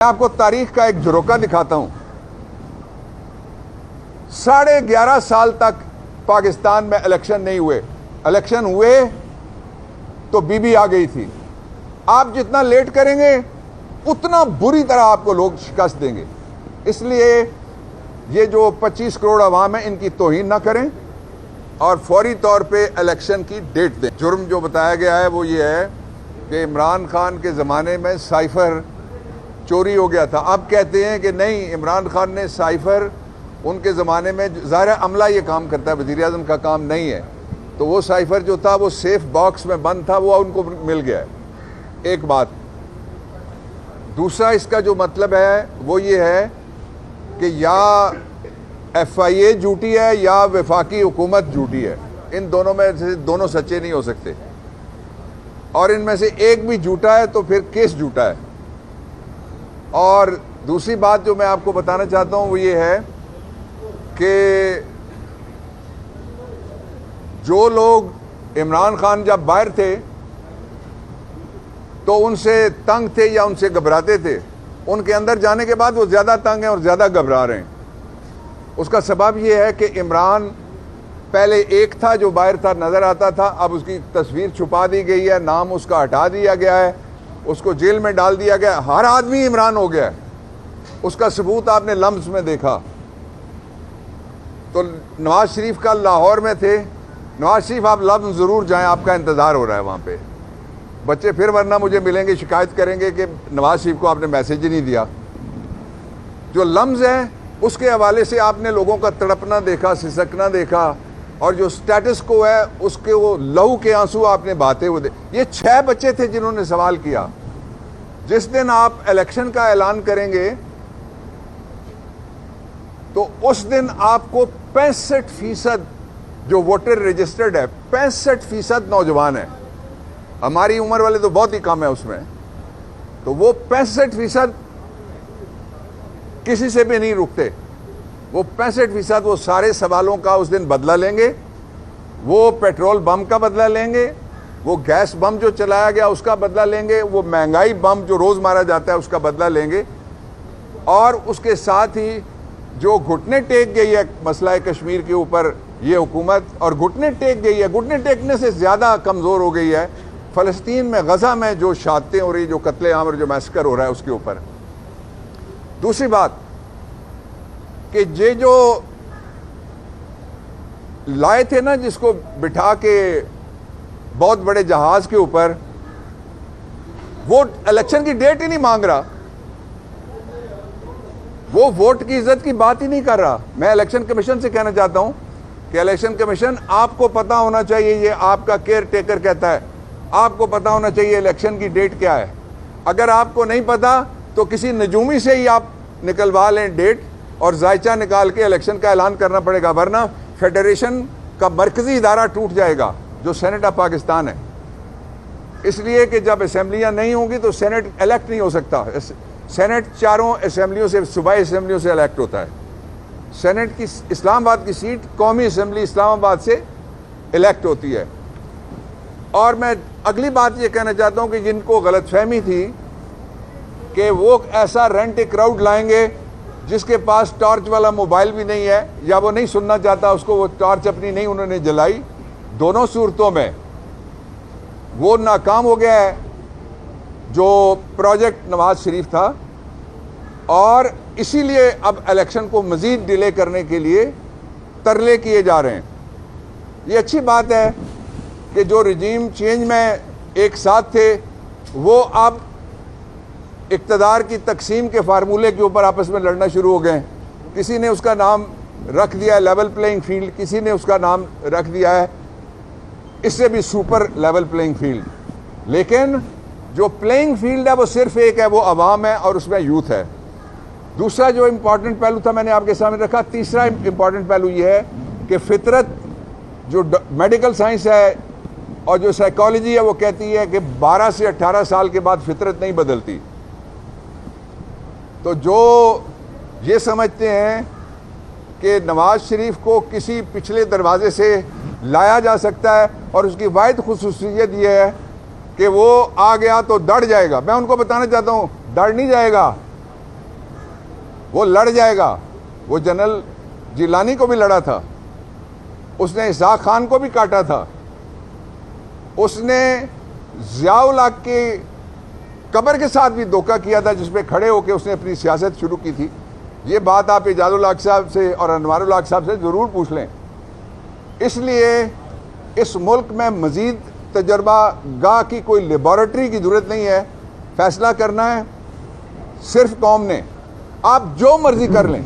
मैं आपको तारीख का एक झरोका दिखाता हूं। 11.5 साल तक पाकिस्तान में इलेक्शन नहीं हुए। इलेक्शन हुए तो बीबी आ गई थी। आप जितना लेट करेंगे उतना बुरी तरह आपको लोग शिकस्त देंगे। इसलिए ये जो 25 करोड़ अवाम है इनकी तौहीन ना करें और फौरी तौर पे इलेक्शन की डेट दें। जुर्म जो बताया गया है वो ये है कि इमरान खान के ज़माने में साइफर चोरी हो गया था। अब कहते हैं कि नहीं, इमरान खान ने साइफर उनके ज़माने में, ज़ाहिर अमला ये काम करता है, वज़ीर आज़म का काम नहीं है, तो वो साइफर जो था वो सेफ बॉक्स में बंद था, वो उनको मिल गया है। एक बात। दूसरा इसका जो मतलब है वो ये है कि या FIA झूठी है या वफाकी हुकूमत झूठी है। इन दोनों में से दोनों सच्चे नहीं हो सकते, और इनमें से एक भी झूठा है तो फिर केस झूठा है। और दूसरी बात जो मैं आपको बताना चाहता हूं वो ये है कि जो लोग इमरान खान जब बाहर थे तो उनसे तंग थे या उनसे घबराते थे, उनके अंदर जाने के बाद वो ज़्यादा तंग हैं और ज़्यादा घबरा रहे हैं। उसका सबब यह है कि इमरान पहले एक था जो बाहर था, नज़र आता था, अब उसकी तस्वीर छुपा दी गई है, नाम उसका हटा दिया गया है, उसको जेल में डाल दिया गया। हर आदमी इमरान हो गया है। उसका सबूत आपने लम्स में देखा। तो नवाज शरीफ का लाहौर में थे। नवाज शरीफ आप लम्स ज़रूर जाएं, आपका इंतज़ार हो रहा है वहाँ पे। बच्चे फिर वरना मुझे मिलेंगे, शिकायत करेंगे कि नवाज शरीफ को आपने मैसेज ही नहीं दिया। जो लम्स है उसके हवाले से आपने लोगों का तड़पना देखा, सिसकना देखा, और जो स्टेटस को है उसके वो लहू के आंसू आपने बहाते हुए देखे। ये 6 बच्चे थे जिन्होंने सवाल किया। जिस दिन आप इलेक्शन का ऐलान करेंगे तो उस दिन आपको 65% जो वोटर रजिस्टर्ड है, 65% नौजवान है। हमारी उम्र वाले तो बहुत ही कम है उसमें। तो वो 65% किसी से भी नहीं रुकते। वो 65% वो सारे सवालों का उस दिन बदला लेंगे। वो पेट्रोल बम का बदला लेंगे, वो गैस बम जो चलाया गया उसका बदला लेंगे, वो महंगाई बम जो रोज़ मारा जाता है उसका बदला लेंगे, और उसके साथ ही जो घुटने टेक गई है मसला कश्मीर के ऊपर ये हुकूमत, और घुटने टेक गई है, घुटने टेकने से ज़्यादा कमज़ोर हो गई है फ़लस्तीन में, गज़ा में जो शातें हो रही, जो कत्ले आम और जो मैसकर हो रहा है उसके ऊपर। दूसरी बात कि ये जो लाए थे ना, जिसको बिठा के बहुत बड़े जहाज के ऊपर, वो इलेक्शन की डेट ही नहीं मांग रहा, वो वोट की इज्जत की बात ही नहीं कर रहा। मैं इलेक्शन कमीशन से कहना चाहता हूं कि इलेक्शन कमीशन, आपको पता होना चाहिए, ये आपका केयर टेकर कहता है, आपको पता होना चाहिए इलेक्शन की डेट क्या है। अगर आपको नहीं पता तो किसी नजूमी से ही आप निकलवा लें डेट, और जायचा निकाल के इलेक्शन का ऐलान करना पड़ेगा, वरना फेडरेशन का मरकजी इदारा टूट जाएगा जो सेनेट ऑफ पाकिस्तान है। इसलिए कि जब असेंबलियां नहीं होंगी तो सेनेट इलेक्ट नहीं हो सकता। सेनेट चारों असेंबलियों से, सूबाई असेंबलियों से इलेक्ट होता है। सेनेट की इस्लामाबाद की सीट कौमी असेंबली इस्लामाबाद से इलेक्ट होती है। और मैं अगली बात ये कहना चाहता हूँ कि जिनको गलतफहमी थी कि वो ऐसा रेंट ए क्राउड लाएंगे जिसके पास टॉर्च वाला मोबाइल भी नहीं है, या वो नहीं सुनना चाहता उसको, वो टॉर्च अपनी नहीं उन्होंने जलाई, दोनों सूरतों में वो नाकाम हो गया है जो प्रोजेक्ट नवाज शरीफ था। और इसीलिए अब इलेक्शन को मज़ीद डिले करने के लिए तरले किए जा रहे हैं। ये अच्छी बात है कि जो रजीम चेंज में एक साथ थे वो अब इक़्तिदार की तकसीम के फार्मूले के ऊपर आपस में लड़ना शुरू हो गए। किसी ने उसका नाम रख दिया है लेवल प्लेइंग फील्ड, किसी ने उसका नाम रख दिया है इससे भी सुपर लेवल प्लेइंग फील्ड। लेकिन जो प्लेइंग फील्ड है वो सिर्फ एक है, वो अवाम है और उसमें यूथ है। दूसरा जो इम्पॉर्टेंट पहलू था मैंने आपके सामने रखा। तीसरा इम्पॉर्टेंट पहलू ये है कि फितरत, जो मेडिकल साइंस है और जो साइकोलॉजी है, वो कहती है कि 12 से 18 साल के बाद फितरत नहीं बदलती। तो जो ये समझते हैं कि नवाज शरीफ को किसी पिछले दरवाजे से लाया जा सकता है और उसकी वाहिद खुसूसियत ये है कि वो आ गया तो दड़ जाएगा, मैं उनको बताना चाहता हूँ, दड़ नहीं जाएगा। वो लड़ जाएगा। वो जनरल जिलानी को भी लड़ा था, उसने इसहाक खान को भी काटा था, उसने ज़ियाउल हक की कब्र के साथ भी धोखा किया था, जिसपे खड़े होकर उसने अपनी सियासत शुरू की थी। ये बात आप एजाजुल हक साहब से और अनवारुल हक साहब से ज़रूर पूछ लें। इसलिए इस मुल्क में मज़ीद तजर्बा गाह की कोई लेबॉरेटरी की ज़रूरत नहीं है। फैसला करना है सिर्फ कौम ने। आप जो मर्जी कर लें,